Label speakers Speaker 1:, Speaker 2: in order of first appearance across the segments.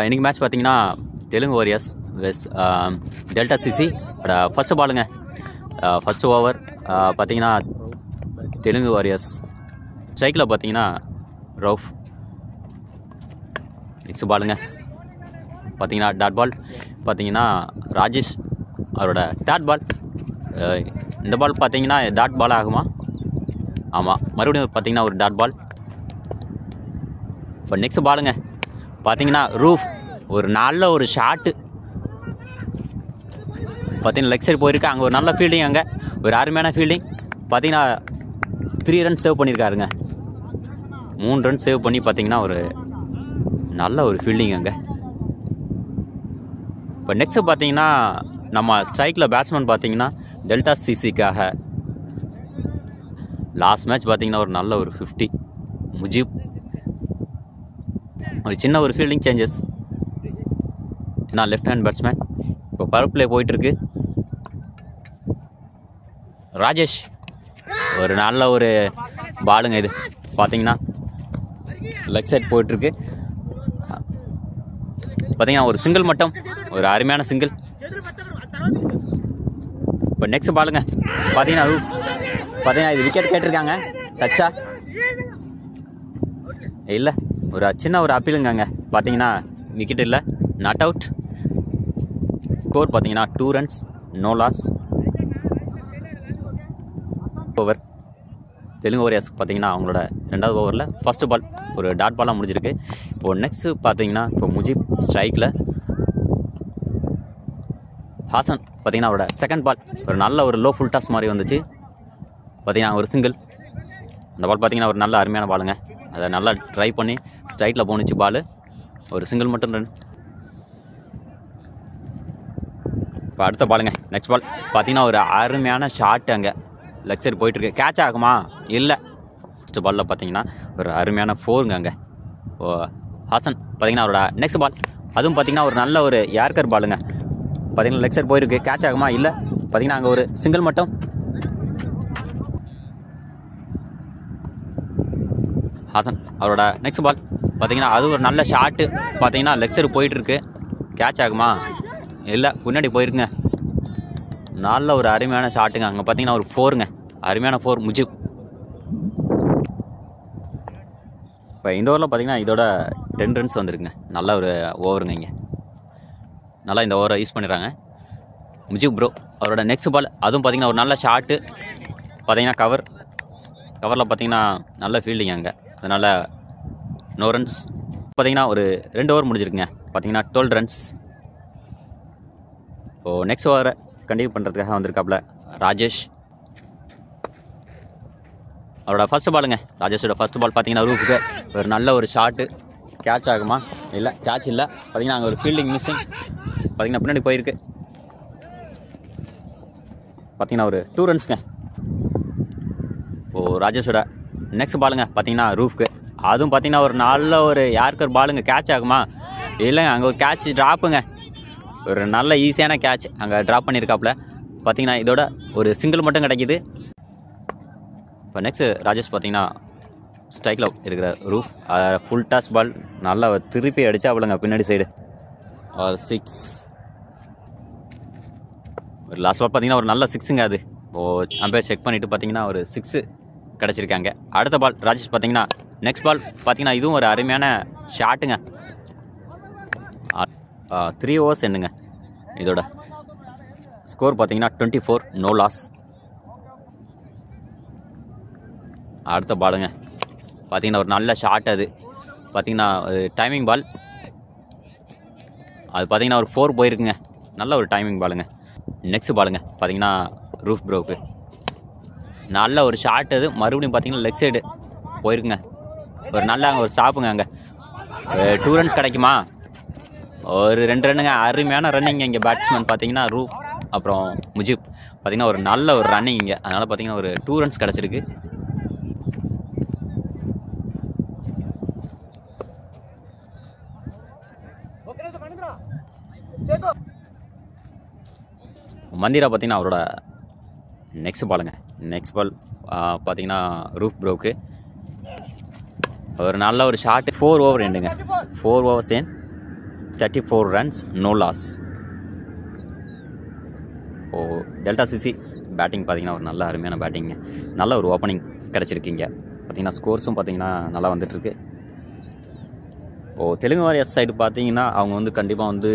Speaker 1: இன்றைக்கி மேட்ச் பார்த்தீங்கன்னா தெலுங்கு வாரியர்ஸ் வெஸ் டெல்டா சிசி ஃபஸ்ட்டு பாலுங்க. ஃபஸ்ட்டு ஓவர் பார்த்தீங்கன்னா தெலுங்கு வாரியர்ஸ் ஸ்ட்ரைக்கில் பார்த்தீங்கன்னா ரவுஃப். நெக்ஸ்ட் பாலுங்க பார்த்தீங்கன்னா டாட் பால். பார்த்தீங்கன்னா ராஜேஷ் அவரோட டாட் பால். இந்த பால் பார்த்தீங்கன்னா டாட் பால் ஆகுமா? ஆமாம், மறுபடியும் பார்த்தீங்கன்னா ஒரு டாட் பால். இப்போ நெக்ஸ்ட் பாலுங்க பார்த்தீங்கன்னா ரூஃப் ஒரு நல்ல ஒரு ஷாட்டு பார்த்தீங்கன்னா லெக் சைடு போயிருக்கு. அங்கே ஒரு நல்ல ஃபீல்டிங், அங்கே ஒரு அருமையான ஃபீல்டிங். பார்த்தீங்கன்னா 3 ரன் சேவ் பண்ணியிருக்காருங்க. 3 ரன் சேவ் பண்ணி பார்த்தீங்கன்னா ஒரு நல்ல ஒரு ஃபீல்டிங் அங்கே. இப்போ நெக்ஸ்ட்டு பார்த்தீங்கன்னா நம்ம ஸ்ட்ரைக்கில் பேட்ஸ்மேன் பார்த்தீங்கன்னா டெல்டா சிசிக்காக லாஸ்ட் மேட்ச் பார்த்தீங்கன்னா ஒரு நல்ல ஒரு 50 முஜீப். ஒரு சின்ன ஒரு ஃபீல்டிங் சேஞ்சஸ், ஏன்னா லெஃப்ட் ஹேண்ட் பேட்ஸ்மேன். இப்போ பவர் பிளே போயிட்டுருக்கு. ராஜேஷ் ஒரு நல்ல ஒரு பாலுங்க. இது பார்த்தீங்கன்னா லெக் சைட் போயிட்டுருக்கு. பார்த்தீங்கன்னா ஒரு சிங்கிள் மட்டும், ஒரு அருமையான சிங்கிள். இப்போ நெக்ஸ்ட் பாலுங்க பார்த்தீங்கன்னா ரூஃப். பார்த்தீங்கன்னா இது விக்கெட் கேட்டிருக்காங்க. டச்சா இல்லை, ஒரு சின்ன ஒரு அப்பீலுங்க. அங்கே பார்த்தீங்கன்னா விக்கெட் இல்லை, நாட் அவுட். ஸ்கோர் பார்த்தீங்கன்னா 2 runs, no loss. Over Telugu warriors பார்த்தீங்கன்னா அவங்களோட 2வது ஓவரில் ஃபஸ்ட்டு பால் ஒரு டாட் பாலாக முடிஞ்சிருக்கு. இப்போது நெக்ஸ்ட்டு பார்த்தீங்கன்னா இப்போ முஜீப் ஸ்ட்ரைக்கில். ஹாசன் பார்த்தீங்கன்னா அவரோட செகண்ட் பால் ஒரு நல்ல ஒரு லோ ஃபுல் டாஸ் மாதிரி வந்துச்சு. பார்த்தீங்கன்னா ஒரு சிங்கிள். அந்த பால் பார்த்தீங்கன்னா ஒரு நல்ல அருமையான பாலுங்க. அதை நல்லா ட்ரை பண்ணி ஸ்ட்ரைட்டில் போணுச்சு பால். ஒரு சிங்கிள் மட்டும் ரன். இப்போ அடுத்த பாலுங்க நெக்ஸ்ட் பால் பார்த்தீங்கன்னா ஒரு அருமையான ஷாட். அங்கே லெக் சைடு போயிட்டுருக்கு. கேட்ச் ஆகுமா? இல்லை. ஃபஸ்ட்டு பாலில் பார்த்தீங்கன்னா ஒரு அருமையான 4ங்க அங்கே. ஓ ஹாசன் பார்த்தீங்கன்னா அவரோட நெக்ஸ்ட் பால், அதுவும் பார்த்தீங்கன்னா ஒரு நல்ல ஒரு யார்கர் பாலுங்க. பார்த்தீங்கன்னா லெக் சைடு போயிருக்கு. கேட்ச் ஆகுமா? இல்லை. பார்த்தீங்கன்னா அங்கே ஒரு சிங்கிள் மட்டும். ஹாசன் அவரோட நெக்ஸ்ட் பால் பார்த்தீங்கன்னா அது ஒரு நல்ல ஷாட்டு. பார்த்தீங்கன்னா லெக் சைடு போயிட்டுருக்கு. கேட்ச் ஆகுமா? இல்லை, பின்னாடி போயிருக்குங்க. நல்ல ஒரு அருமையான ஷாட்டுங்க. அங்கே பார்த்தீங்கன்னா ஒரு 4ங்க, அருமையான 4 முஜிப். இப்போ இந்த ஓவரில் பார்த்தீங்கன்னா இதோட 10 runs வந்துருக்குங்க. நல்ல ஒரு ஓவருங்க. இங்கே நல்லா இந்த ஓவரை யூஸ் பண்ணிடுறாங்க முஜிப் ப்ரோ. அவரோட நெக்ஸ்ட் பால் அதுவும் பார்த்தீங்கன்னா ஒரு நல்ல ஷாட்டு. பார்த்தீங்கன்னா கவரில் பார்த்தீங்கன்னா நல்ல ஃபீல்டிங் அங்கே, அதனால் நோ ரன்ஸ். பார்த்தீங்கன்னா ஒரு 2 ஓவர் முடிஞ்சிருக்குங்க. பார்த்தீங்கன்னா 12 runs. இப்போது நெக்ஸ்ட் ஓவரை கண்டினியூ பண்ணுறதுக்காக வந்திருக்காப்புல ராஜேஷ். அவரோட ஃபஸ்ட்டு பாலுங்க. ராஜேஷோட ஃபஸ்ட்டு பால் பார்த்தீங்கன்னா ரூஃபுக்கு ஒரு நல்ல ஒரு ஷாட்டு. கேட்ச் ஆகுமா? இல்லை, கேட்ச் இல்லை. பார்த்தீங்கன்னா அங்கே ஒரு ஃபீல்டிங் மிஸ்ஸிங். பார்த்தீங்கன்னா பின்னாடி போயிருக்கு. பார்த்தீங்கன்னா ஒரு 2 runsங்க. ஓ ராஜேஷோட நெக்ஸ்ட் பாலுங்க பார்த்தீங்கன்னா ரூஃப்க்கு, அதுவும் பார்த்தீங்கன்னா ஒரு நல்ல ஒரு யார்கர் பாலுங்க. கேட்ச் ஆகுமா? இல்லைங்க, அங்கே ஒரு கேட்ச் ட்ராப்புங்க. ஒரு நல்ல ஈஸியான கேட்ச் அங்கே ட்ராப் பண்ணியிருக்காப்புல. பார்த்தீங்கன்னா இதோட ஒரு சிங்கிள் மட்டும் கிடைக்கிது. இப்போ நெக்ஸ்ட் ராஜேஷ் பார்த்தீங்கன்னா ஸ்ட்ரைக்கில் இருக்கிற ரூஃப் ஃபுல் டாஸ் பால் நல்லா திருப்பி அடித்தா அவளுங்க பின்னாடி சைடு. 6. ஒரு லாஸ்ட் பால் பார்த்தீங்கன்னா ஒரு நல்ல 6ங்க. அது இப்போது அம்பேர் செக் பண்ணிவிட்டு பார்த்தீங்கன்னா ஒரு 6 கிடச்சிருக்காங்க. அடுத்த பால் ராஜேஷ் பார்த்தீங்கன்னா நெக்ஸ்ட் பால் பார்த்தீங்கன்னா இதுவும் ஒரு அருமையான ஷாட்டுங்க. 3 overs என்னங்க. இதோட ஸ்கோர் பார்த்தீங்கன்னா 24, நோ லாஸ். அடுத்த பாலுங்க பார்த்தீங்கன்னா ஒரு நல்ல ஷாட். அது பார்த்தீங்கன்னா டைமிங் பால். அது பார்த்தீங்கன்னா ஒரு 4 போயிருக்குங்க. நல்ல ஒரு டைமிங் பாலுங்க. நெக்ஸ்ட் பாலுங்க பார்த்தீங்கன்னா ரூஃப் ப்ரோக்கு நல்ல ஒரு ஷாட். அது மறுபடியும் பார்த்தீங்கன்னா லெக் சைடு போயிருக்குங்க. ஒரு நல்ல அங்கே ஒரு ஸ்டாப்புங்க. அங்கே 2 runs கிடைக்குமா? ஒரு 2 ரன்னுங்க. அருமையான ரன்னிங் இங்கே பேட்ஸ்மேன் பார்த்தீங்கன்னா ரூஃப் அப்புறம் முஜிப் பார்த்தீங்கன்னா ஒரு நல்ல ஒரு ரன்னிங் இங்கே. அதனால் பார்த்தீங்கன்னா ஒரு 2 runs கிடச்சிருக்கு. மந்திரா பார்த்தீங்கன்னா அவரோட நெக்ஸ்ட் பாலுங்க. நெக்ஸ்ட் பால் பார்த்தீங்கன்னா ரூஃப் ப்ரோக்கு ஒரு நல்ல ஒரு ஷாட்டு. 4 over எண்டுங்க. 4 overs end. 34 runs no loss. Delta CC batting பார்த்தீங்கன்னா ஒரு நல்ல அருமையான பேட்டிங்க. நல்ல ஒரு ஓப்பனிங் கிடச்சிருக்கீங்க. பார்த்தீங்கன்னா ஸ்கோர்ஸும் பார்த்தீங்கன்னா நல்லா வந்துட்டுருக்கு. தெலுங்கு வாரியர்ஸ் சைடு பார்த்தீங்கன்னா அவங்க வந்து கண்டிப்பாக வந்து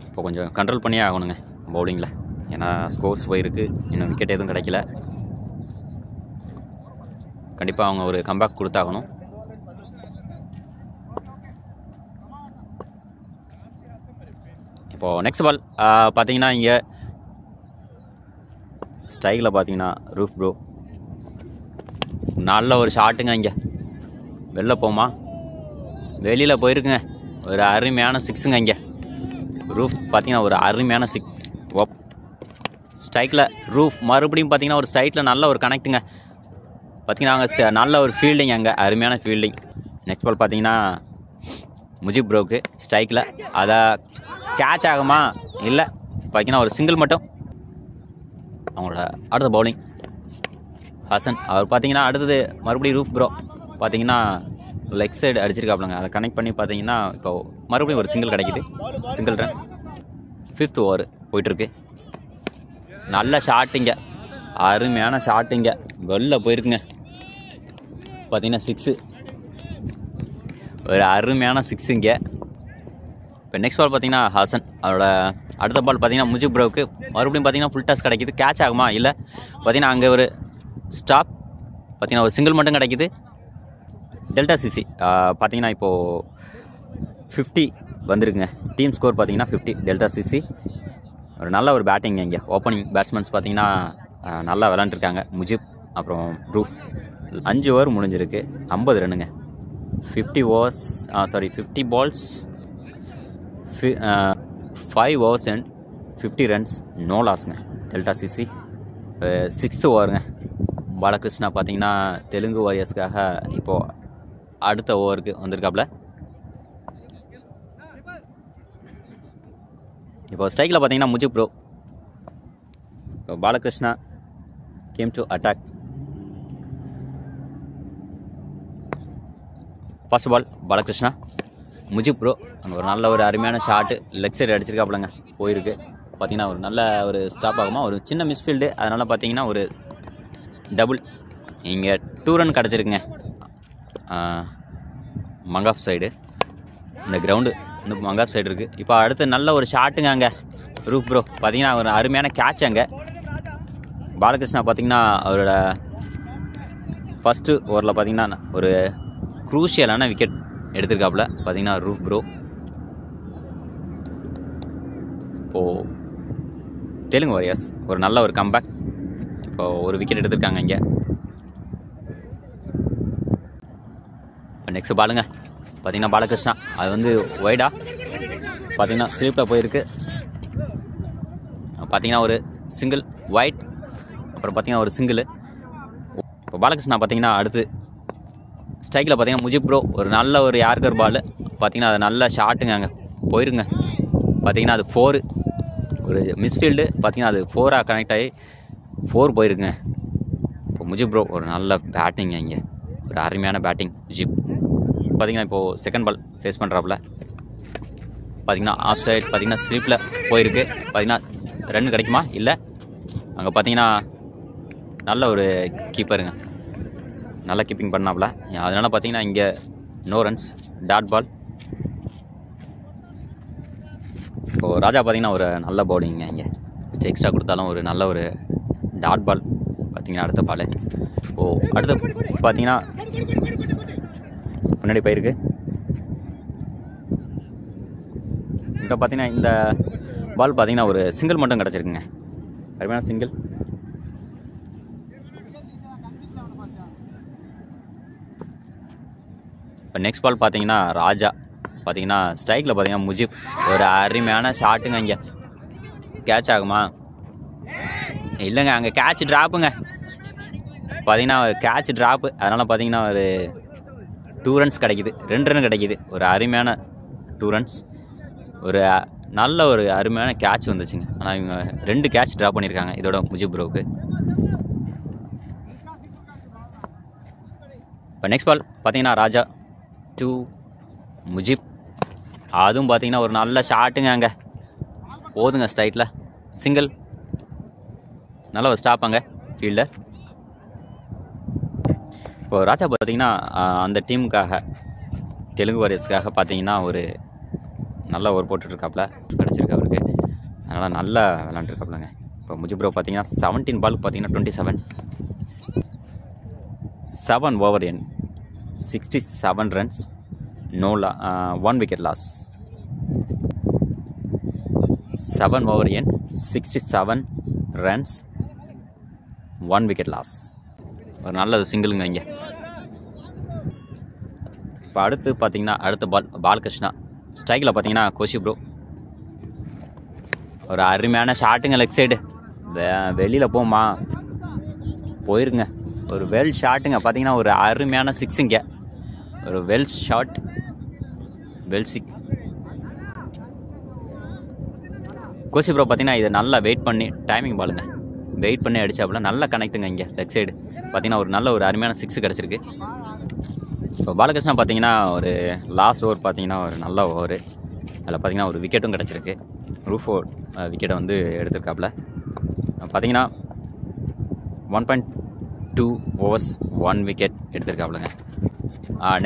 Speaker 1: இப்போ கொஞ்சம் கண்ட்ரோல் பண்ணியே ஆகணுங்க பவுலிங்கில். ஏன்னா ஸ்கோர்ஸ் போயிருக்கு, இன்னும் விக்கெட் எதுவும் கிடைக்கல. கண்டிப்பாக அவங்க ஒரு கம்பேக் கொடுத்தாகணும். இப்போது நெக்ஸ்ட் பால் பார்த்தீங்கன்னா இங்கே ஸ்ட்ரைக்கில் பார்த்தீங்கன்னா ரூஃப் ப்ரோ நல்ல ஒரு ஷாட்டுங்க. இங்கே வெளில போமா, வெளியில் போயிருக்குங்க. ஒரு அருமையான சிக்ஸுங்க. இங்கே ரூஃப் பார்த்தீங்கன்னா ஒரு அருமையான சிக்ஸ். ஸ்ட்ரைக்கில் ரூஃப் மறுபடியும் பார்த்தீங்கன்னா ஒரு ஸ்ட்ரைக்கில் நல்ல ஒரு கனெக்ட்டுங்க. பார்த்தீங்கன்னா அங்கே நல்ல ஒரு ஃபீல்டிங், அங்கே அருமையான ஃபீல்டிங். நெக்ஸ்ட் பால் பார்த்தீங்கன்னா முஜிப் ப்ரோக்கு ஸ்ட்ரைக்கில். அதை கேட்ச் ஆகுமா இல்லை, பார்த்தீங்கன்னா ஒரு சிங்கிள் மட்டும். அவங்களோட அடுத்த பவுலிங் ஹசன். அவர் பார்த்தீங்கன்னா அடுத்தது மறுபடியும் ரூஃப் ப்ரோ பார்த்தீங்கன்னா லெக் சைடு அடிச்சிருக்காப்லங்க. அதை கனெக்ட் பண்ணி பார்த்தீங்கன்னா இப்போ மறுபடியும் ஒரு சிங்கிள் கிடைக்கிது, சிங்கிள் ரன். 5th ஓவர் போயிட்டுருக்கு. நல்ல ஷாட்டிங்க, அருமையான ஷாட்டிங்க, வெளில போயிருக்குங்க. பார்த்தீங்கன்னா 6, ஒரு அருமையான 6 இங்கே. இப்போ நெக்ஸ்ட் பால் பார்த்தீங்கன்னா ஹசன். அவரோட அடுத்த பால் பார்த்தீங்கன்னா முஜிப் ப்ரோவுக்கு மறுபடியும் பார்த்தீங்கன்னா ஃபுல் டாஸ் கிடைக்கிது. கேட்ச் ஆகுமா இல்லை, பார்த்தீங்கன்னா அங்கே ஒரு ஸ்டாப், பார்த்தீங்கன்னா ஒரு சிங்கிள் மட்டும் கிடைக்கிது. டெல்டா சிசி பார்த்தீங்கன்னா இப்போது 50 வந்திருக்குங்க. டீம் ஸ்கோர் பார்த்தீங்கன்னா 50. டெல்டா சிசி ஒரு நல்ல ஒரு பேட்டிங். இங்கே ஓப்பனிங் பேட்ஸ்மேன்ஸ் பார்த்தீங்கன்னா நல்லா விளாண்டுருக்காங்க. முஜிப் அப்புறம் ப்ரூஃப். 5 ஓவர் முடிஞ்சிருக்கு, 50 ரன்னுங்க. 50 overs 50 balls 5 overs and 50 runs no லாஸ்ங்க. டெல்டா சிசி 6th ஓவருங்க. பாலகிருஷ்ணா பார்த்தீங்கன்னா தெலுங்கு வாரியர்ஸ்க்காக இப்போது அடுத்த ஓவருக்கு வந்திருக்காப்புல. இப்போ ஸ்ட்ரைக்கில் பார்த்தீங்கன்னா முஜிப் ப்ரோ. இப்போ Balakrishna came to attack. First ball Balakrishna, Mujib bro அங்கே ஒரு நல்ல ஒரு அருமையான ஷாட்டு லெக் சைடு அடிச்சிருக்காப்புலங்க, போயிருக்கு. பார்த்தீங்கன்னா ஒரு நல்ல ஒரு ஸ்டாப் ஆகுமா, ஒரு சின்ன மிஸ்ஃபீல்டு, அதனால் பார்த்தீங்கன்னா ஒரு டபுள். இங்கே 2 ரன் கிடச்சிருக்குங்க. மங்காப் சைடு இந்த கிரவுண்டு இன்னும் மங்காப் சைடு இருக்குது. இப்போ அடுத்து நல்ல ஒரு ஷாட்டுங்க. அங்கே ரூஃப் ப்ரோ பார்த்தீங்கன்னா ஒரு அருமையான கேட்ச். அங்கே பாலகிருஷ்ணா பார்த்தீங்கன்னா அவரோட ஃபஸ்ட்டு ஓவரில் பார்த்தீங்கன்னா ஒரு க்ரூஷியலான விக்கெட் எடுத்திருக்காப்புல. பார்த்தீங்கன்னா ரூஃப் ப்ரோ. இப்போது தெலுங்கு வாரியர்ஸ் ஒரு நல்ல ஒரு கம்பேக். இப்போது ஒரு விக்கெட் எடுத்திருக்காங்க இங்கே. இப்போ நெக்ஸ்ட் பாலுங்க பார்த்தீங்கன்னா பாலகிருஷ்ணா. அது வந்து ஒய்டா பார்த்தீங்கன்னா ஸ்லீப்பில் போயிருக்கு. பார்த்தீங்கன்னா ஒரு சிங்கிள் ஒயிட், அப்புறம் பார்த்தீங்கன்னா ஒரு சிங்கிள். இப்போ பாலகிருஷ்ணா பார்த்தீங்கன்னா அடுத்து ஸ்ட்ரைக்கில் பார்த்தீங்கன்னா முஜிப் ப்ரோ ஒரு நல்ல ஒரு யார்கர் பால். பார்த்தீங்கன்னா அது நல்ல ஷாட்டுங்க. அங்கே போயிருங்க. பார்த்தீங்கன்னா அது 4, ஒரு மிஸ்ஃபீல்டு. பார்த்தீங்கன்னா அது 4ஆக கனெக்ட் ஆகி 4 போயிருக்குங்க. இப்போ முஜிப் ப்ரோ ஒரு நல்ல பேட்டிங்க. இங்கே ஒரு அருமையான பேட்டிங் முஜிப். பார்த்தீங்கன்னா இப்போது செகண்ட் பால் ஃபேஸ் பண்ணுறாப்புல. பார்த்தீங்கன்னா ஆஃப் சைட் பார்த்தீங்கன்னா ஸ்லீப்பில் போயிருக்கு. பார்த்தீங்கன்னா ரன் கிடைக்குமா இல்லை, அங்கே பார்த்தீங்கன்னா நல்ல ஒரு கீப்பருங்க, நல்லா கீப்பிங் பண்ணாப்புல. அதனால் பார்த்தீங்கன்னா இங்கே நோ ரன்ஸ், டாட் பால். இப்போது ராஜா பார்த்தீங்கன்னா ஒரு நல்ல பவுலிங்க. இங்கே எக்ஸ்ட்ரா கொடுத்தாலும் ஒரு நல்ல ஒரு டாட் பால். பார்த்தீங்கன்னா அடுத்த பால். அடுத்து பார்த்தீங்கன்னா முன்னாடி போயிருக்கு. இப்போ பார்த்தீங்கன்னா இந்த பால் பார்த்தீங்கன்னா ஒரு சிங்கிள் மட்டும் கிடச்சிருக்குங்க, அருமையான சிங்கிள். இப்போ நெக்ஸ்ட் பால் பார்த்தீங்கன்னா ராஜா. பார்த்தீங்கன்னா ஸ்ட்ரைக்கில் பார்த்தீங்கன்னா முஜிப் ஒரு அருமையான ஷாட்டுங்க. இங்கே கேட்ச் ஆகுமா இல்லைங்க, அங்கே கேட்ச் ட்ராப்புங்க. பார்த்தீங்கன்னா கேட்ச் ட்ராப்பு, அதனால் பார்த்தீங்கன்னா ஒரு 2 ரன்ஸ் கிடைக்கிது, 2 ரன் கிடைக்கிது. ஒரு அருமையான 2 ரன்ஸ், ஒரு நல்ல ஒரு அருமையான கேட்ச் வந்துச்சுங்க. ஆனால் இவங்க 2 கேட்ச் ட்ரா பண்ணியிருக்காங்க இதோட முஜிப் ப்ரோவுக்கு. இப்போ நெக்ஸ்ட் பால் பார்த்தீங்கன்னா ராஜா 2 முஜிப். அதுவும் பார்த்தீங்கன்னா ஒரு நல்ல ஷாட்டுங்க அங்கே போதுங்க ஸ்ட்ரைட்டில் சிங்கிள். நல்ல ஒரு ஸ்டாப் அங்கே ஃபீல்டர். இப்போது ராஜா பார்த்தீங்கன்னா அந்த டீமுக்காக தெலுங்கு வாரியர்ஸ்க்காக பார்த்தீங்கன்னா ஒரு நல்ல ஓவர் போட்டுட்ருக்காப்புல கிடச்சிருக்கு அவருக்கு. அதனால் நல்லா விளாண்டுருக்காப்புலங்க. இப்போ முஜிப்ரோ பார்த்தீங்கன்னா 17 பால் பார்த்தீங்கன்னா 27, 7 over in 67 runs, no 1 wicket loss. 7 over in 67 runs, 1 wicket loss. ஒரு நல்ல சிங்கிளுங்க இங்கே. இப்போ அடுத்து பார்த்தீங்கன்னா அடுத்த பாலகிருஷ்ணா ஸ்ட்ரைக்கில் பார்த்தீங்கன்னா கோஷி ப்ரோ ஒரு அருமையான ஷாட்டுங்க லெக் சைடு வெளியில் போமா போயிருங்க. ஒரு வெல் ஷாட்டுங்க பார்த்தீங்கன்னா ஒரு அருமையான சிக்ஸுங்க. ஒரு well shot, well six. Koshy bro பார்த்தீங்கன்னா இதை நல்லா வெயிட் பண்ணி டைமிங் பாலுங்க வெயிட் பண்ணி அடித்தாப்புல நல்லா கனெக்ட்டுங்க இங்கே லெக் சைடு பார்த்தீங்கன்னா ஒரு நல்ல ஒரு அருமையான சிக்ஸ் கிடச்சிருக்கு. இப்போ பாலகிருஷ்ணா பார்த்தீங்கன்னா ஒரு லாஸ்ட் ஓவர் பார்த்தீங்கன்னா ஒரு நல்ல ஓவர். அதில் பார்த்தீங்கன்னா ஒரு விக்கெட்டும் கிடச்சிருக்கு. ரூஃபோர்ட் விக்கெட்டை வந்து எடுத்திருக்காப்புல. பார்த்தீங்கன்னா 1.2 overs 1 wicket எடுத்திருக்காப்புலங்க.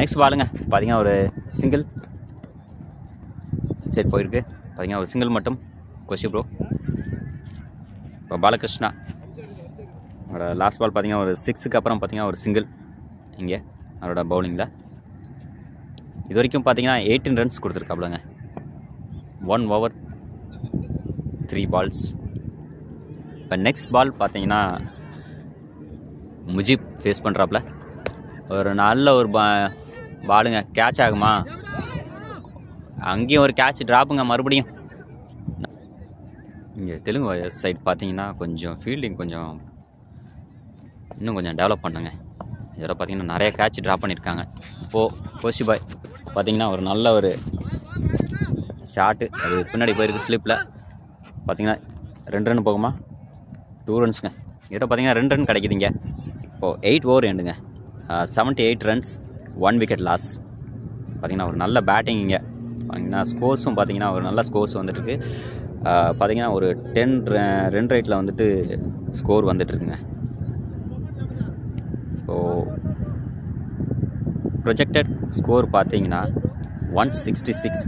Speaker 1: நெக்ஸ்ட் பாலுங்க பார்த்தீங்கன்னா ஒரு சிங்கிள் சரி போயிருக்கு. பார்த்தீங்கன்னா ஒரு சிங்கிள் மட்டும் கோஷி ப்ரோ. இப்போ பாலகிருஷ்ணா அவரோட லாஸ்ட் பால் பார்த்தீங்கன்னா ஒரு 6க்கு அப்புறம் பார்த்தீங்கன்னா ஒரு சிங்கிள் இங்கே அவரோட பவுலிங்கில். இது வரைக்கும் பார்த்தீங்கன்னா 18 runs கொடுத்துருக்காப்புலங்க. 1 over 3 balls. இப்போ நெக்ஸ்ட் பால் பார்த்தீங்கன்னா முஜிப் ஃபேஸ் பண்ணுறாப்புல. ஒரு நல்ல ஒரு பாலுங்க கேட்ச் ஆகுமா? அங்கேயும் ஒரு கேட்ச் ட்ராப்புங்க மறுபடியும். இங்கே தெலுங்கு வாரியர்ஸ் சைட் பார்த்தீங்கன்னா கொஞ்சம் ஃபீல்டிங் கொஞ்சம் இன்னும் கொஞ்சம் டெவலப் பண்ணுங்க. இதோட பார்த்தீங்கன்னா நிறைய கேட்ச் ட்ராப் பண்ணியிருக்காங்க. இப்போது கோஷி பாய் பார்த்தீங்கன்னா ஒரு நல்ல ஒரு ஷாட்டு அது பின்னாடி போயிருக்கு ஸ்லிப்பில். பார்த்தீங்கன்னா 2 run போகுமா? 2 runsங்க. இதோட பார்த்தீங்கன்னா 2 run கிடைக்குதுங்க. இப்போது 8 over எண்டுங்க. 78 runs 1 wicket loss. பார்த்தீங்கன்னா ஒரு நல்ல பேட்டிங் இங்கே. பார்த்தீங்கன்னா ஸ்கோர்ஸும் பார்த்தீங்கன்னா ஒரு நல்ல ஸ்கோர்ஸ் வந்துட்டுருக்கு. பார்த்தீங்கன்னா ஒரு 10 run ரேட்டில் வந்துட்டு ஸ்கோர் வந்துட்டுருக்குங்க. இப்போது ப்ரொஜெக்டட் ஸ்கோர் பார்த்தீங்கன்னா 166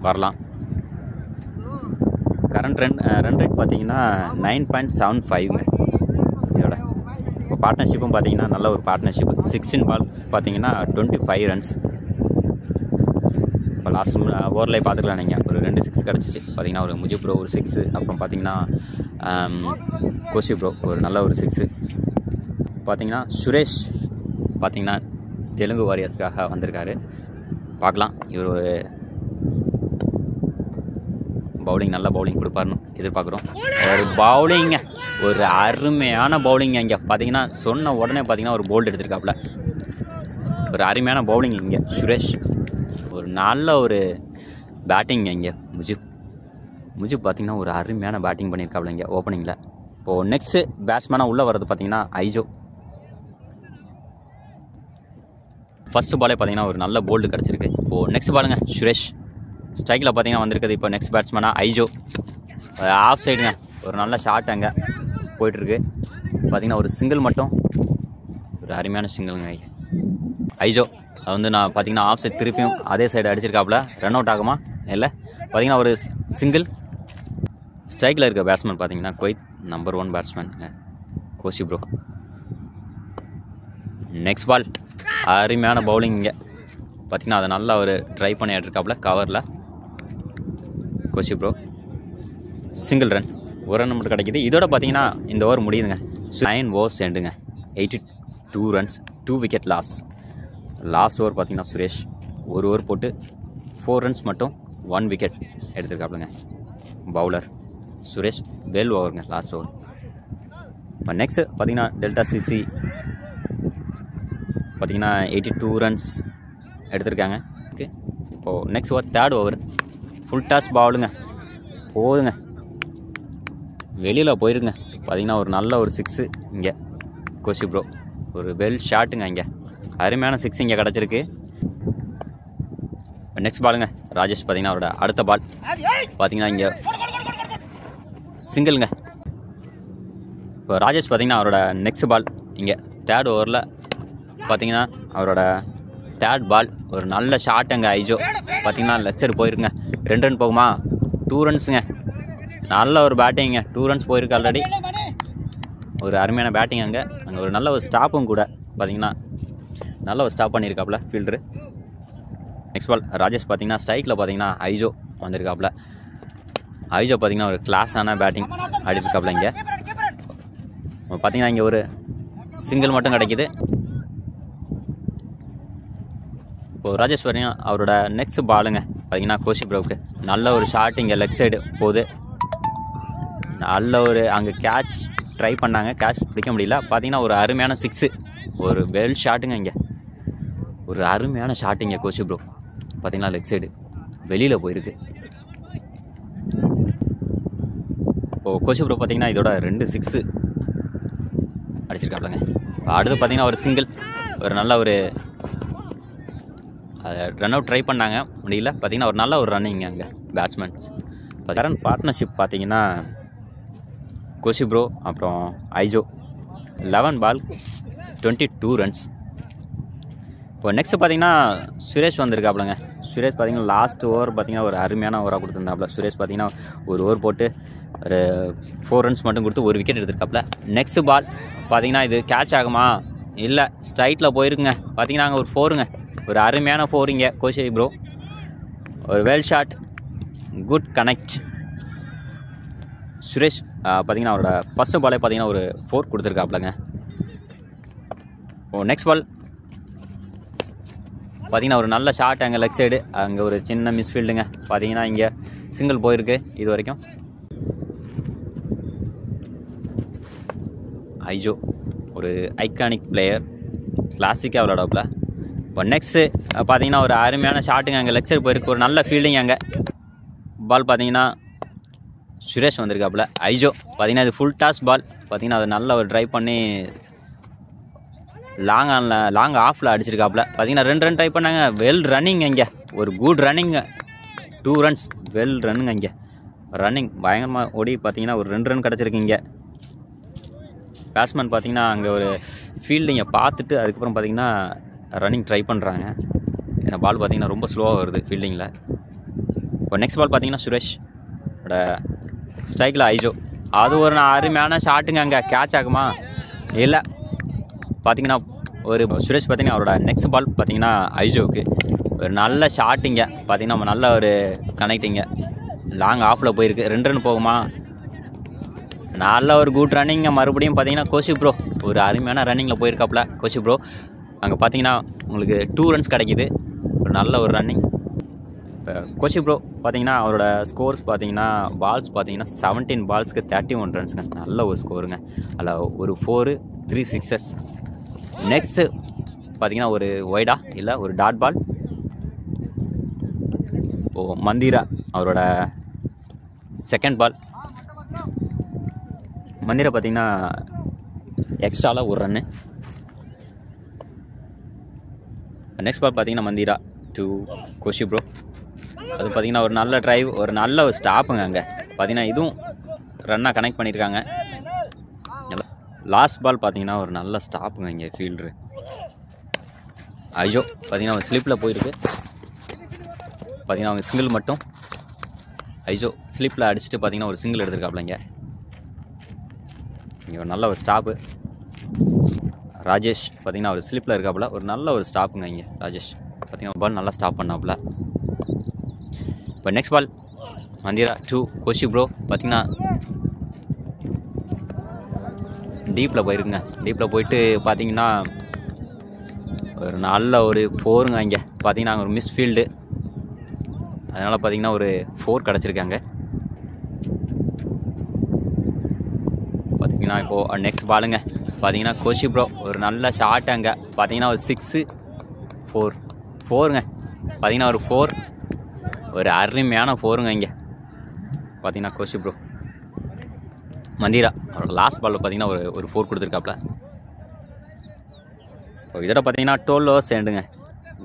Speaker 1: வரலாம். கரண்ட் ரன் ரேட் பார்த்தீங்கன்னா 9.75ங்க இதோட. இப்போ பார்ட்னர்ஷிப்பும் பார்த்தீங்கன்னா நல்ல ஒரு பார்ட்னர்ஷிப். 16 பால் பார்த்தீங்கன்னா 25 runs. இப்போ லாஸ்ட் ஓவர்லேயே பார்த்துக்கலாம் நீங்கள் ஒரு 2 6 கிடச்சிச்சு. பார்த்தீங்கன்னா ஒரு முஜிப் ப்ரோ ஒரு 6, அப்புறம் பார்த்தீங்கன்னா கோஷி ப்ரோ ஒரு நல்ல ஒரு 6. பார்த்தீங்கன்னா சுரேஷ் பார்த்தீங்கன்னா தெலுங்கு வாரியர்ஸ்க்காக வந்திருக்காரு. பார்க்கலாம் இவர் ஒரு பவுலிங் நல்ல பவுலிங் கொடுப்பாருன்னு எதிர்பார்க்குறோம். ஒரு பவுலிங்க ஒரு அருமையான பவுலிங் இங்கே பார்த்தீங்கன்னா சொன்ன உடனே பார்த்தீங்கன்னா ஒரு போல்டு எடுத்திருக்காப்புல. ஒரு அருமையான பவுலிங் இங்கே சுரேஷ். ஒரு நல்ல ஒரு பேட்டிங் இங்கே முஜிப் பார்த்தீங்கன்னா ஒரு அருமையான பேட்டிங் பண்ணியிருக்காப்புல இங்கே ஓப்பனிங்கில். இப்போது நெக்ஸ்ட்டு பேட்ஸ்மேனாக உள்ளே வர்றது பார்த்தீங்கன்னா ஐஜோ. ஃபஸ்ட்டு பாலே பார்த்தீங்கன்னா ஒரு நல்ல போல்டு கிடச்சிருக்கு. இப்போது நெக்ஸ்ட் பாலுங்க சுரேஷ் ஸ்ட்ரைக்கில் பார்த்தீங்கன்னா வந்திருக்குது. இப்போ நெக்ஸ்ட் பேட்ஸ்மேனாக ஐஜோ. ஆஃப் சைடுங்க ஒரு நல்ல ஷாட் அங்கே போயிட்டுருக்கு. பார்த்தீங்கன்னா ஒரு சிங்கிள் மட்டும் ஒரு அருமையான சிங்கிளுங்க ஐஜோ. அது வந்து நான் பார்த்தீங்கன்னா ஆஃப் சைட் திருப்பியும் அதே சைடு அடிச்சிருக்காப்புல. ரன் அவுட் ஆகுமா? இல்லை. பார்த்தீங்கன்னா ஒரு சிங்கிள். ஸ்ட்ரைக்கில் இருக்க பேட்ஸ்மேன் பார்த்தீங்கன்னா குவைத் நம்பர் 1 பேட்ஸ்மேனுங்க கோஷி ப்ரோ. நெக்ஸ்ட் பால் அருமையான பவுலிங் இங்கே பார்த்தீங்கன்னா அதை நல்லா ஒரு ட்ரை பண்ணி எடுத்துருக்காப்புல கவரில் கோஷி ப்ரோ. சிங்கிள் ரன், ஒரு ரன் மட்டும் கிடைக்கிது. இதோட பார்த்தீங்கன்னா இந்த ஓவர் முடியுதுங்க. 9 overs எண்டுங்க. 82 runs 2 wicket loss. Last over பார்த்தீங்கன்னா சுரேஷ் ஒரு ஓவர் போட்டு 4 runs மட்டும் 1 wicket எடுத்துருக்காப்புலங்க பவுலர் சுரேஷ். வெல் ஓவருங்க லாஸ்ட் ஓவர். இப்போ நெக்ஸ்ட்டு பார்த்தீங்கன்னா டெல்டா சிசி பார்த்தீங்கன்னா 82 runs எடுத்திருக்காங்க. ஓகே. இப்போது next over third over full toss பவுலுங்க போதுங்க வெளியில் போயிருங்க. பார்த்தீங்கன்னா ஒரு நல்ல ஒரு 6 இங்கே கோஷி ப்ரோ ஒரு வெல் ஷாட்டுங்க. இங்கே அருமையான 6 இங்கே கிடச்சிருக்கு. நெக்ஸ்ட் பாலுங்க ராஜேஷ் பார்த்தீங்கன்னா அவரோட அடுத்த பால் பார்த்தீங்கன்னா இங்கே சிங்கிளுங்க. இப்போ ராஜேஷ் பார்த்தீங்கன்னா அவரோட நெக்ஸ்ட் பால் இங்கே தேர்ட் ஓவரில் பார்த்தீங்கன்னா அவரோட தேர்ட் பால் ஒரு நல்ல ஷாட்டுங்க. ஐஜோ பார்த்தீங்கன்னா லெக் சைடு போயிருக்குங்க. 2 ரன் போகுமா? 2 ரன்ஸுங்க. நல்ல ஒரு பேட்டிங்க. 2 ரன்ஸ் போயிருக்கு ஆல்ரெடி. ஒரு அருமையான பேட்டிங் அங்கே ஒரு நல்ல ஒரு ஸ்டாப்பும் கூட பார்த்தீங்கன்னா நல்ல ஒரு ஸ்டாப் பண்ணியிருக்காப்புல ஃபீல்டரு. நெக்ஸ்ட் பால் ராஜேஷ் பார்த்தீங்கன்னா ஸ்ட்ரைக்கில் பார்த்தீங்கன்னா ஐஜோ வந்திருக்காப்புல. ஐஜோ பார்த்தீங்கன்னா ஒரு கிளாஸான பேட்டிங் ஆடிருக்காப்புல. இங்கே பார்த்தீங்கன்னா இங்கே ஒரு சிங்கிள் மட்டும் கிடைக்கிது. இப்போது ராஜேஷ் பார்த்தீங்கன்னா அவரோட நெக்ஸ்ட் பாலுங்க பார்த்தீங்கன்னா கோஷி ப்ரோவுக்கு நல்ல ஒரு ஷாட் இங்கே லெக் சைடு போகுது. நல்ல ஒரு அங்கே கேட்ச் ட்ரை பண்ணாங்க, கேட்ச் பிடிக்க முடியல. பார்த்தீங்கன்னா ஒரு அருமையான 6 ஒரு வெல் ஷாட்டுங்க. இங்கே ஒரு அருமையான ஷாட் இங்கே கோஷி ப்ரோ பார்த்தீங்கன்னா லெக் சைடு வெளியில் போயிருக்கு. இப்போது கோஷி ப்ரோ பார்த்தீங்கன்னா இதோட 2 6 அடிச்சிருக்காப்லங்க. அடுத்து பார்த்தீங்கன்னா ஒரு சிங்கிள் ஒரு நல்ல ஒரு ரன் அவுட் ட்ரை பண்ணாங்க, முடியல. பார்த்தீங்கன்னா ஒரு நல்ல ஒரு ரன்னிங்க அங்கே பேட்ஸ்மேன்ஸ். இப்போ கரண்ட் பார்ட்னர்ஷிப் பார்த்தீங்கன்னா கோஷி ப்ரோ அப்புறம் ஐஜோ 11 பால் 22 ரன்ஸ். இப்போ நெக்ஸ்ட்டு பார்த்தீங்கன்னா சுரேஷ் வந்திருக்காப்புலங்க. சுரேஷ் பார்த்தீங்கன்னா லாஸ்ட் ஓவர் பார்த்தீங்கன்னா ஒரு அருமையான ஓவராக கொடுத்துருந்தாப்புல. சுரேஷ் பார்த்தீங்கன்னா ஒரு ஓவர் போட்டு ஒரு 4 ரன்ஸ் மட்டும் கொடுத்து ஒரு விக்கெட் எடுத்திருக்காப்புல. நெக்ஸ்ட் பால் பார்த்தீங்கன்னா இது கேட்ச் ஆகுமா? இல்லை, ஸ்ட்ரைட்டில் போயிருக்குங்க. பார்த்தீங்கன்னா அங்கே ஒரு 4ங்க ஒரு அருமையான 4 இங்கே கோஷி ப்ரோ ஒரு well shot, good connect. Suresh பார்த்தீங்கன்னா அவரோட ஃபஸ்ட்டு பாலே பார்த்தீங்கன்னா ஒரு 4 கொடுத்துருக்காப்புலங்க. ஓ நெக்ஸ்ட் பால் பார்த்தீங்கன்னா ஒரு நல்ல ஷாட் அங்கே லெக் சைடு, அங்கே ஒரு சின்ன மிஸ்ஃபீல்டுங்க. பார்த்தீங்கன்னா இங்கே சிங்கிள் போயிருக்கு இது வரைக்கும். ஐஜோ ஒரு ஐகானிக் பிளேயர், கிளாசிக்காக விளையாடாப்புல. இப்போ நெக்ஸ்ட்டு பார்த்தீங்கன்னா ஒரு அருமையான ஷாட்டுங்க அங்கே லெக் சைடு போயிருக்கு. ஒரு நல்ல ஃபீல்டிங் அங்கே பால் பார்த்தீங்கன்னா சுரேஷ் வந்திருக்காப்புல. ஐஜோ பார்த்தீங்கன்னா இது ஃபுல் டாஸ் பால். பார்த்தீங்கன்னா அது நல்ல ஒரு ட்ரைவ் பண்ணி லாங் ஆஃபில் அடிச்சிருக்காப்புல. பார்த்தீங்கன்னா 2 ரன் ட்ரை பண்ணாங்க. வெல் ரன்னிங் இங்கே ஒரு குட் ரன்னிங் 2 ரன்ஸ் வெல் ரன்னுங்க. இங்கே ரன்னிங் பயங்கரமாக ஓடி பார்த்தீங்கன்னா ஒரு 2 ரன் கிடச்சிருக்கு. இங்கே பேட்ஸ்மேன் பார்த்தீங்கன்னா அங்கே ஒரு ஃபீல்டிங்கை பார்த்துட்டு அதுக்கப்புறம் பார்த்தீங்கன்னா ரன்னிங் ட்ரை பண்ணுறாங்க. ஏன்னா பால் பார்த்தீங்கன்னா ரொம்ப ஸ்லோவாக வருது ஃபீல்டிங்கில். இப்போ நெக்ஸ்ட் பால் பார்த்தீங்கன்னா சுரேஷோட ஸ்ட்ரைக்கில் ஐஜோ அது ஒரு அருமையான ஷாட்டுங்க. அங்கே கேட்ச் ஆகுமா? இல்லை. பார்த்தீங்கன்னா ஒரு சுரேஷ் பார்த்தீங்கன்னா அவரோட நெக்ஸ்ட் பால் பார்த்தீங்கன்னா ஐஜோவுக்கு ஒரு நல்ல ஷாட்டிங்க. பார்த்தீங்கன்னா நல்ல ஒரு கனெக்டிங்க லாங் ஆஃபில் போயிருக்கு. 2 ரன் போகுமா? நல்ல ஒரு குட் ரன்னிங்க. மறுபடியும் பார்த்தீங்கன்னா கோஷி ப்ரோ ஒரு அருமையான ரன்னிங்கில் போயிருக்காப்புல கோஷி ப்ரோ. அங்கே பார்த்தீங்கன்னா உங்களுக்கு 2 ரன்ஸ் கிடைக்கிது. ஒரு நல்ல ஒரு ரன்னிங். இப்போ கோஷி ப்ரோ பார்த்தீங்கன்னா அவரோட ஸ்கோர்ஸ் பார்த்தீங்கன்னா பால்ஸ் பார்த்தீங்கன்னா 17 பால்ஸ்க்கு 31 ரன்ஸுங்க. நல்ல ஒரு ஸ்கோருங்க. அதில் ஒரு 4 3 6s. நெக்ஸ்ட்டு பார்த்தீங்கன்னா ஒரு ஒய்டா இல்லை ஒரு டாட் பால். இப்போது மந்திரா அவரோட செகண்ட் பால். மந்திரா பார்த்தீங்கன்னா எக்ஸ்ட்ராவில் ஒரு ரன்னு. நெக்ஸ்ட் பால் பார்த்தீங்கன்னா மந்திரா டு கோஷி ப்ரோ. அது பார்த்தீங்கன்னா ஒரு நல்ல ட்ரைவ் ஒரு நல்ல ஒரு ஸ்டாப்புங்க. அங்கே பார்த்தீங்கன்னா இதுவும் ரன்னாக கனெக்ட் பண்ணியிருக்காங்க. லாஸ்ட் பால் பார்த்தீங்கன்னா ஒரு நல்ல ஸ்டாப்புங்க. இங்கே ஃபீல்டரு ஐயோ பார்த்தீங்கன்னா ஒரு ஸ்லிப்பில் போயிருக்கு. பார்த்தீங்கன்னா அவங்க சிங்கிள் மட்டும் ஐஜோ ஸ்லிப்பில் அடிச்சுட்டு பார்த்தீங்கன்னா ஒரு சிங்கிள் எடுத்துருக்காப்புல. இங்கே ஒரு நல்ல ஒரு ஸ்டாப்பு. ராஜேஷ் பார்த்தீங்கன்னா ஒரு ஸ்லிப்பில் இருக்காப்புல. ஒரு நல்ல ஒரு ஸ்டாப்புங்க. இங்கே ராஜேஷ் பார்த்தீங்கன்னா பால் நல்லா ஸ்டாப் பண்ணாப்புல. இப்போ next ball Mandira to Koshy bro. பார்த்தீங்கன்னா டீப்பில் போயிருக்குங்க. டீப்பில் போயிட்டு பார்த்தீங்கன்னா ஒரு நல்ல ஒரு 4ங்க. இங்கே பார்த்தீங்கன்னா ஒரு மிஸ் ஃபீல்டு, அதனால் பார்த்தீங்கன்னா ஒரு 4 கிடச்சிருக்காங்க. பார்த்தீங்கன்னா இப்போது நெக்ஸ்ட் பாலுங்க பார்த்தீங்கன்னா கோஷி ப்ரோ ஒரு நல்ல ஷாட். அங்கே பார்த்தீங்கன்னா ஒரு 6 4ங்க. பார்த்தீங்கன்னா ஒரு 4 ஒரு அருமையான 4ங்க. இங்கே பார்த்தீங்கன்னா கோஷி ப்ரோ மந்திரா அவரோட லாஸ்ட் பாலில் பார்த்தீங்கன்னா ஒரு 4 கொடுத்துருக்காப்புல. இப்போ இதோட பார்த்தீங்கன்னா 12 ஓவர்ஸ் எண்டுங்க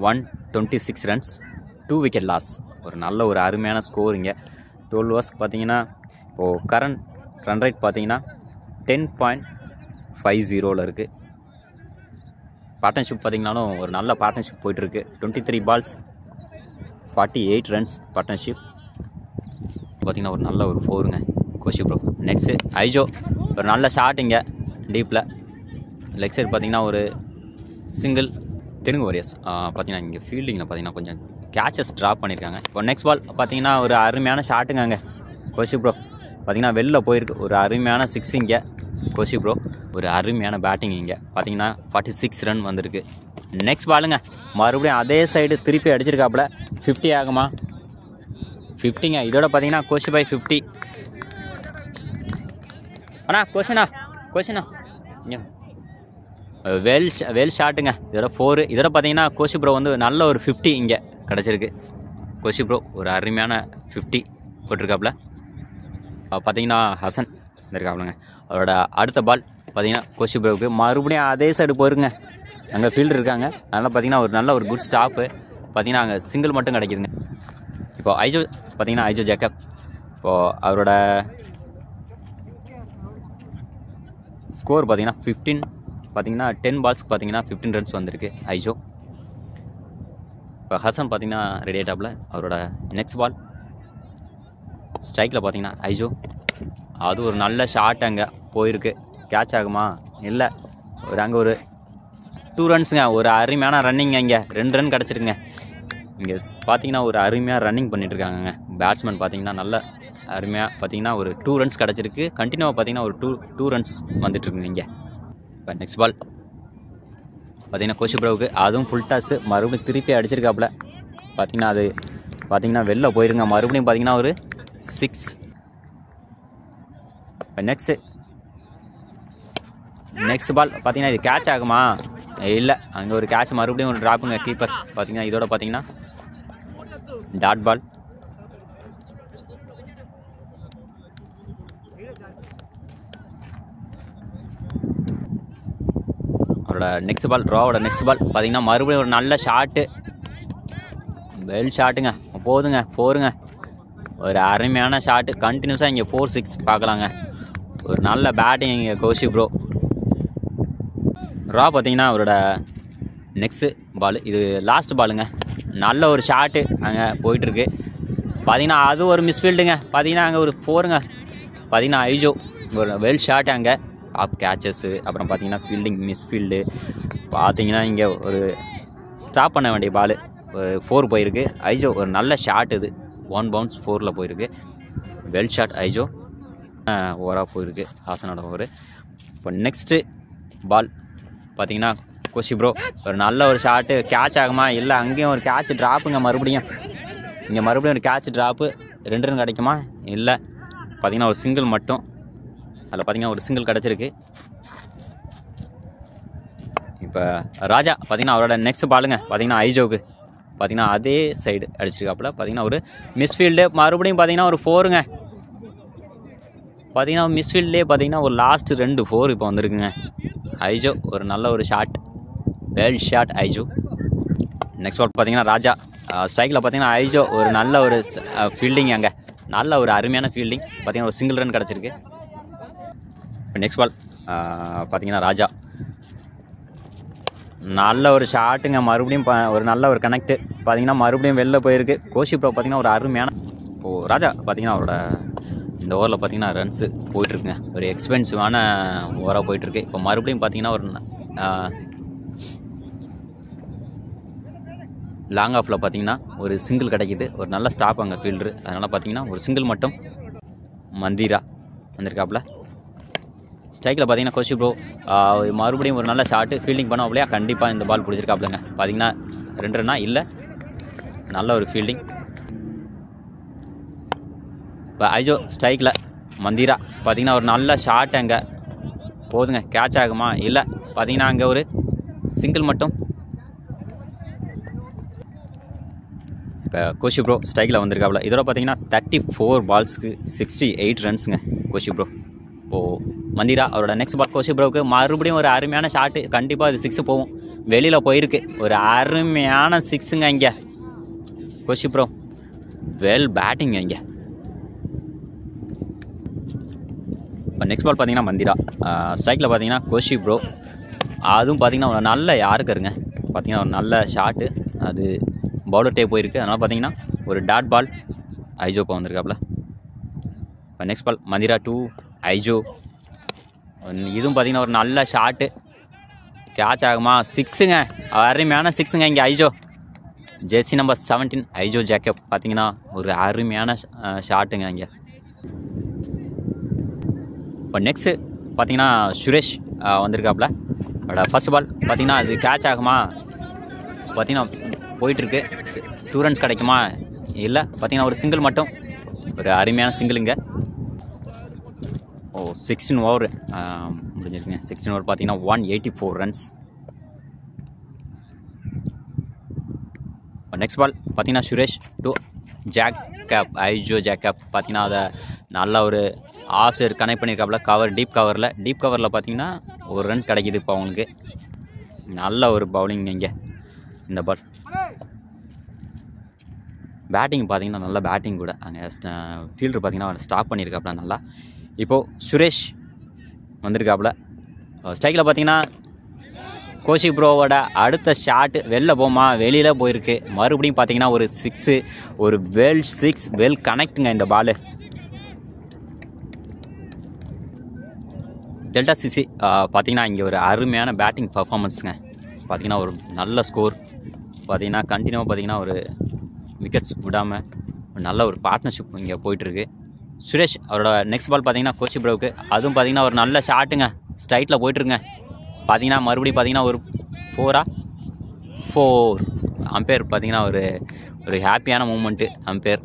Speaker 1: 126 ரன்ஸ். 2 wicket loss. ஒரு நல்ல ஒரு அருமையான ஸ்கோர் இங்கே. 12 ஓவர்ஸ்க்கு பார்த்தீங்கன்னா இப்போது கரண்ட் ரன் ரேட் பார்த்தீங்கன்னா 10.50 இருக்குது. பார்ட்னர்ஷிப் பார்த்திங்கனாலும் ஒரு நல்ல பார்ட்னர்ஷிப் போயிட்டுருக்கு. 23 பால்ஸ் 48 ரன்ஸ் பார்ட்னர்ஷிப். பார்த்திங்கன்னா ஒரு நல்ல ஒரு 4ங்க கோஷி ப்ரோ. நெக்ஸ்ட்டு ஐஜோ ஒரு நல்ல ஷாட் இங்கே டீப்பில். லெக் சைடு பார்த்திங்கன்னா ஒரு சிங்கிள். தெலுங்கு வாரியர்ஸ் பார்த்திங்கன்னா இங்கே ஃபீல்டிங்கில் பார்த்திங்கன்னா கொஞ்சம் கேச்சஸ் ட்ராப் பண்ணியிருக்காங்க. இப்போ நெக்ஸ்ட் பால் பார்த்திங்கன்னா ஒரு அருமையான ஷாட்டுங்க அங்கே கோஷி ப்ரோ. பார்த்திங்கன்னா வெளில போயிருக்கு ஒரு அருமையான 6 இங்கே கோஷி ப்ரோ. ஒரு அருமையான பேட்டிங் இங்கே பார்த்திங்கன்னா 46 ரன் வந்திருக்கு. நெக்ஸ்ட் பாலுங்க மறுபடியும் அதே சைடு திருப்பி அடிச்சிருக்காப்புல. 50 ஆகுமா? 50ங்க. இதோட பார்த்தீங்கன்னா கோஷி பாய் 50. அண்ணா கோஷினா வெல் ஷாட்டுங்க. இதோட 4. இதோட பார்த்தீங்கன்னா கோஷி ப்ரோ வந்து நல்ல ஒரு 50 இங்கே கிடச்சிருக்கு. கோஷி ப்ரோ ஒரு அருமையான 50 போட்டிருக்காப்புல. பார்த்தீங்கன்னா ஹசன் இருக்காப்புலங்க. அவரோட அடுத்த பால் பார்த்தீங்கன்னா கோஷி ப்ரோவுக்கு மறுபடியும் அதே சைடு போயிருங்க. அங்கே ஃபீல்டு இருக்காங்க. அதனால் பார்த்தீங்கன்னா ஒரு நல்ல ஒரு குட் ஸ்டாப்பு. பார்த்தீங்கன்னா அங்கே சிங்கிள் மட்டும் கிடைக்குதுங்க. இப்போது ஐஜோ பார்த்தீங்கன்னா ஐஜோ ஜேக்கப் இப்போது அவரோட ஸ்கோர் பார்த்தீங்கன்னா 15. பார்த்தீங்கன்னா 10 பால்ஸ்க்கு பார்த்தீங்கன்னா 15 ரன்ஸ் வந்திருக்கு ஐஜோ. இப்போ ஹசன் பார்த்தீங்கன்னா ரெடி ஆகிட்டாப்பில். அவரோட நெக்ஸ்ட் பால் ஸ்ட்ரைக்கில் பார்த்தீங்கன்னா ஐஜோ. அது ஒரு நல்ல ஷாட் அங்கே போயிருக்கு. கேட்ச் ஆகுமா? இல்லை. அங்கே ஒரு 2 ரன்ஸுங்க. ஒரு அருமையான ரன்னிங். இங்கே 2 ரன் கிடச்சிருக்குங்க. இங்கே பார்த்தீங்கன்னா ஒரு அருமையாக ரன்னிங் பண்ணிகிட்ருக்காங்கங்க பேட்ஸ்மேன். பார்த்தீங்கன்னா நல்ல அருமையாக பார்த்தீங்கன்னா ஒரு 2 ரன்ஸ் கிடச்சிருக்கு. கண்டினியூவாக பார்த்தீங்கன்னா ஒரு 2 ரன்ஸ் வந்துட்டுருக்குங்க இங்கே. இப்போ நெக்ஸ்ட் பால் பார்த்தீங்கன்னா கோஷி ப்ரோவுக்கு அதுவும் ஃபுல் டாஸு. மறுபடியும் திருப்பி அடிச்சிருக்காப்புல. பார்த்தீங்கன்னா அது பார்த்தீங்கன்னா வெளில போயிருங்க. மறுபடியும் பார்த்தீங்கன்னா ஒரு 6. இப்போ நெக்ஸ்ட் பால் பார்த்தீங்கன்னா இது கேட்ச் ஆகுமா? இல்லை. அங்கே ஒரு கேட்ச் மறுபடியும் ஒரு ட்ராப்புங்க கீப்பர். பார்த்தீங்கன்னா இதோட பார்த்தீங்கன்னா டாட் பால். அவரோட நெக்ஸ்ட் பால் ராவோட நெக்ஸ்ட் பால் பார்த்தீங்கன்னா மறுபடியும் ஒரு நல்ல ஷாட்டு. வெல் ஷாட்டுங்க. போதுங்க 4ங்க. ஒரு அருமையான ஷாட்டு. கண்டினியூஸாக இங்கே 4-6 பார்க்கலாங்க. ஒரு நல்ல பேட்டிங் இங்கே கோஷி ப்ரோ. ரா பார்த்தீங்கன்னா அவரோட நெக்ஸ்ட்டு பால் இது லாஸ்ட் பாலுங்க. நல்ல ஒரு ஷாட்டு அங்கே போயிட்டுருக்கு. பார்த்தீங்கன்னா அது ஒரு மிஸ்ஃபீல்டுங்க. பார்த்தீங்கன்னா அங்கே ஒரு 4ங்க. பார்த்தீங்கன்னா ஐஜோ ஒரு வெல் ஷாட் அங்கே டாப் கேச்சஸ்ஸு. அப்புறம் பார்த்தீங்கன்னா ஃபீல்டிங் மிஸ்ஃபீல்டு. பார்த்தீங்கன்னா இங்கே ஒரு ஸ்டாப் பண்ண வேண்டிய பால் ஒரு 4 போயிருக்கு. ஐஜோ ஒரு நல்ல ஷாட். இது 1 பவுன்ஸ் 4ல் போயிருக்கு. Well shot Aijo. ஓவராக போயிருக்கு ஹாசனோட ஓவர். இப்போ நெக்ஸ்ட்டு பால் பார்த்தீங்கன்னா கோஷி ப்ரோ ஒரு நல்ல ஒரு ஷாட்டு. கேட்ச் ஆகுமா? இல்லை. அங்கேயும் ஒரு கேட்ச் ட்ராப்புங்க. மறுபடியும் இங்கே மறுபடியும் ஒரு கேட்ச் ட்ராப்பு. 2 ரன் கிடைக்குமா? இல்லை. பார்த்தீங்கன்னா ஒரு சிங்கிள் மட்டும். அதில் பார்த்தீங்கன்னா ஒரு சிங்கிள் கிடச்சிருக்கு. இப்போ ராஜா பார்த்தீங்கன்னா அவரோட நெக்ஸ்ட் பாலுங்க பார்த்தீங்கன்னா ஐஜோவுக்கு பார்த்தீங்கன்னா அதே சைடு அடிச்சிருக்காப்புல. பார்த்தீங்கன்னா ஒரு மிஸ்ஃபீல்டு. மறுபடியும் பார்த்தீங்கன்னா ஒரு 4ங்க. பார்த்தீங்கன்னா மிஸ்ஃபீல்ட்லேயே பார்த்தீங்கன்னா ஒரு லாஸ்ட் 2 4 இப்போ வந்திருக்குங்க. ஐஜோ ஒரு நல்ல ஒரு shot. Well shot Aijo. Next ball பார்த்தீங்கன்னா ராஜா ஸ்ட்ரைக்கில் பார்த்தீங்கன்னா ஐஜோ ஒரு நல்ல ஒரு ஃபீல்டிங். அங்கே நல்ல ஒரு அருமையான ஃபீல்டிங். பார்த்தீங்கன்னா ஒரு சிங்கிள் ரன் கிடச்சிருக்கு. இப்போ நெக்ஸ்ட் பால் பார்த்தீங்கன்னா ராஜா நல்ல ஒரு ஷாட்டுங்க. மறுபடியும் ஒரு நல்ல ஒரு கனெக்டு. பார்த்தீங்கன்னா மறுபடியும் வெளில போயிருக்கு. கோஷி ப்ரோ பார்த்தீங்கன்னா ஒரு அருமையான ராஜா பார்த்தீங்கன்னா அவரோட இந்த ஓவரில் பார்த்தீங்கன்னா ரன்ஸு போயிட்டுருக்குங்க. ஒரு எக்ஸ்பென்சிவான ஓவராக போயிட்டுருக்கு. இப்போ மறுபடியும் பார்த்தீங்கன்னா ஒரு லாங் ஆஃபில் பார்த்தீங்கன்னா ஒரு சிங்கிள் கிடைக்கிது. ஒரு நல்ல ஸ்டாப் அங்கே ஃபீல்டரு. அதனால் பார்த்தீங்கன்னா ஒரு சிங்கிள் மட்டும் மந்திரா வந்திருக்காப்புல. ஸ்ட்ரைக்கில் பார்த்தீங்கன்னா கோஷி ப்ரோ மறுபடியும் ஒரு நல்ல ஷாட்டு ஃபீல்டிங் பண்ணாப்லையா. கண்டிப்பாக இந்த பால் பிடிச்சிருக்காப்புலங்க. பார்த்தீங்கன்னா 2 ரன்னா இல்லை. நல்ல ஒரு ஃபீல்டிங். இப்போ ஐஜோ ஸ்ட்ரைக்கில் மந்திரா பார்த்தீங்கன்னா ஒரு நல்ல ஷாட் அங்கே போதுங்க. கேட்ச் ஆகுமா? இல்லை. பார்த்தீங்கன்னா அங்கே ஒரு சிங்கிள் மட்டும். இப்போ கோஷி ப்ரோ ஸ்ட்ரைக்கில் வந்திருக்காப்புல. இதோட பார்த்தீங்கன்னா 34 பால்ஸ்க்கு 68 ரன்ஸுங்க கோஷி ப்ரோ. இப்போது மந்திரா அவரோட நெக்ஸ்ட் பால் கோஷி ப்ரோவுக்கு மறுபடியும் ஒரு அருமையான ஷாட்டு. கண்டிப்பாக அது 6 போகும். வெளியில் போயிருக்கு. ஒரு அருமையான 6ங்க இங்கே கோஷி ப்ரோ வெல் பேட்டிங் இங்கே. இப்போ நெக்ஸ்ட் பால் பார்த்தீங்கன்னா மந்திரா. ஸ்ட்ரைக்கில் பார்த்தீங்கன்னா கோஷி ப்ரோ. அதுவும் பார்த்தீங்கன்னா ஒரு நல்ல யாருக்குங்க பார்த்தீங்கன்னா ஒரு நல்ல ஷாட்டு. அது பவுலர்டே போயிருக்கு. அதனால் பார்த்தீங்கன்னா ஒரு டாட் பால் ஐஜோப்பா வந்திருக்காப்புல. இப்போ நெக்ஸ்ட் பால் மந்திரா 2 ஐஜோ. இதுவும் பார்த்தீங்கன்னா ஒரு நல்ல ஷாட்டு. கேட்ச் ஆகுமா? 6ங்க, அருமையான 6ங்க இங்கே Ajio. Jersey number 17 Ajio Jacob பார்த்தீங்கன்னா ஒரு அருமையான ஷாட்டுங்க இங்கே. இப்போ நெக்ஸ்ட்டு பார்த்தீங்கன்னா சுரேஷ் வந்திருக்காப்புல. ஃபர்ஸ்ட் பால் பார்த்தீங்கன்னா அது கேட்ச் ஆகுமா? பார்த்தீங்கன்னா போயிட்டுருக்கு. 2 ரன்ஸ் கிடைக்குமா? இல்லை, பார்த்தீங்கன்னா ஒரு சிங்கிள் மட்டும். ஒரு அருமையான சிங்கிளுங்க. 16 ஓவர் முடிஞ்சிருக்குங்க. 16 ஓவர் பார்த்தீங்கன்னா 184 ரன்ஸ். நெக்ஸ்ட் பால் பார்த்தீங்கன்னா சுரேஷ் 2 ஜேக்கப் ஐஜோ ஜேக்கப் பார்த்தீங்கன்னா அதை நல்ல ஒரு ஆஃப் சைடு கனெக்ட் பண்ணியிருக்காப்புல. கவர் டீப் கவரில் பார்த்தீங்கன்னா ஒரு ரன்ஸ் கிடைக்கிது. இப்போ அவங்களுக்கு நல்ல ஒரு பவுலிங் இங்கே. இந்த பால் பேட்டிங் பார்த்தீங்கன்னா நல்ல பேட்டிங் கூட. அங்கே ஃபீல்டர் பார்த்தீங்கன்னா ஸ்டாப் பண்ணியிருக்காப்புல நல்லா. இப்போது சுரேஷ் வந்திருக்காப்புல. ஸ்ட்ரைக்கில் பார்த்தீங்கன்னா கோஷி ப்ரோவோட அடுத்த ஷாட்டு வெளில போமா? வெளியில் போயிருக்கு. மறுபடியும் பார்த்தீங்கன்னா ஒரு 6, ஒரு வெல் 6 வெல் கனெக்டுங்க இந்த பாலு. டெல்டா சிசி பார்த்தீங்கன்னா இங்கே ஒரு அருமையான பேட்டிங் பர்ஃபார்மன்ஸுங்க. பார்த்தீங்கன்னா ஒரு நல்ல ஸ்கோர். பார்த்தீங்கன்னா கண்டினியூவாக பார்த்தீங்கன்னா ஒரு விக்கெட்ஸ் விடாமல் ஒரு நல்ல ஒரு பார்ட்னர்ஷிப் இங்கே போயிட்டுருக்கு. சுரேஷ் அவரோட நெக்ஸ்ட் பால் பார்த்தீங்கன்னா கோஷி ப்ரோவுக்கு. அதுவும் பார்த்தீங்கன்னா ஒரு நல்ல ஷாட்டுங்க. ஸ்ட்ரைட்டில் போயிட்டுருங்க. பார்த்தீங்கன்னா மறுபடியும் பார்த்தீங்கன்னா ஒரு 4 அம்பையர் பார்த்தீங்கன்னா ஒரு ஹாப்பியான மூமெண்ட்டு அம்பையர்.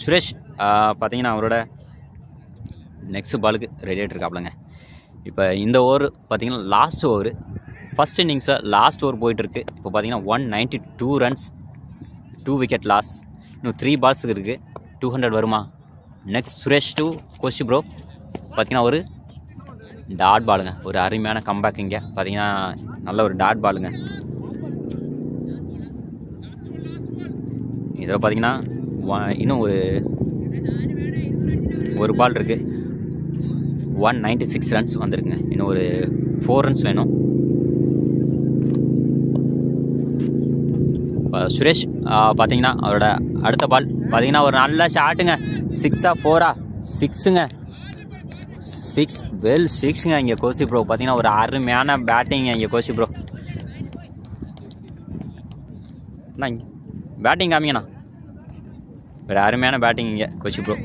Speaker 1: சுரேஷ் பார்த்தீங்கன்னா அவரோட நெக்ஸ்ட் பாலுக்கு ரெடி ஆகிட்டு இருக்காப்லங்க. இப்போ இந்த ஓவர் பார்த்தீங்கன்னா லாஸ்ட் ஓவர். ஃபஸ்ட் இன்னிங்ஸில் லாஸ்ட் ஓவர் போயிட்டுருக்கு. இப்போ பார்த்தீங்கன்னா 192 ரன்ஸ், 2 விக்கெட் லாஸ். இன்னும் 3 பால்ஸுக்கு இருக்குது. 200 வருமா? நெக்ஸ்ட் சுரேஷ் 2 கோஷி ப்ரோ பார்த்தீங்கன்னா ஒரு டாட் பாலுங்க. ஒரு அருமையான கம்பேக் இங்கே பார்த்தீங்கன்னா நல்ல ஒரு டாட் பாலுங்க. இதில் பார்த்தீங்கன்னா இன்னும் ஒரு பால் இருக்குது. 196 ரன்ஸ் வந்திருக்குங்க. இன்னும் ஒரு 4 ரன்ஸ் வேணும். இப்போ சுரேஷ் பார்த்தீங்கன்னா அவரோட அடுத்த பால் பார்த்தீங்கன்னா ஒரு நல்ல ஷாட்டுங்க. 6ஆ 4ஆ? 6ங்க. 6 வெல் 6ங்க இங்கே கோஷி ப்ரோ. பார்த்தீங்கன்னா ஒரு அருமையான பேட்டிங்க இங்கே கோஷி ப்ரோ. அண்ணா இங்கே பேட்டிங் காமிங்கண்ணா. ஒரு அருமையான பேட்டிங் இங்கே கோஷி ப்ரோ.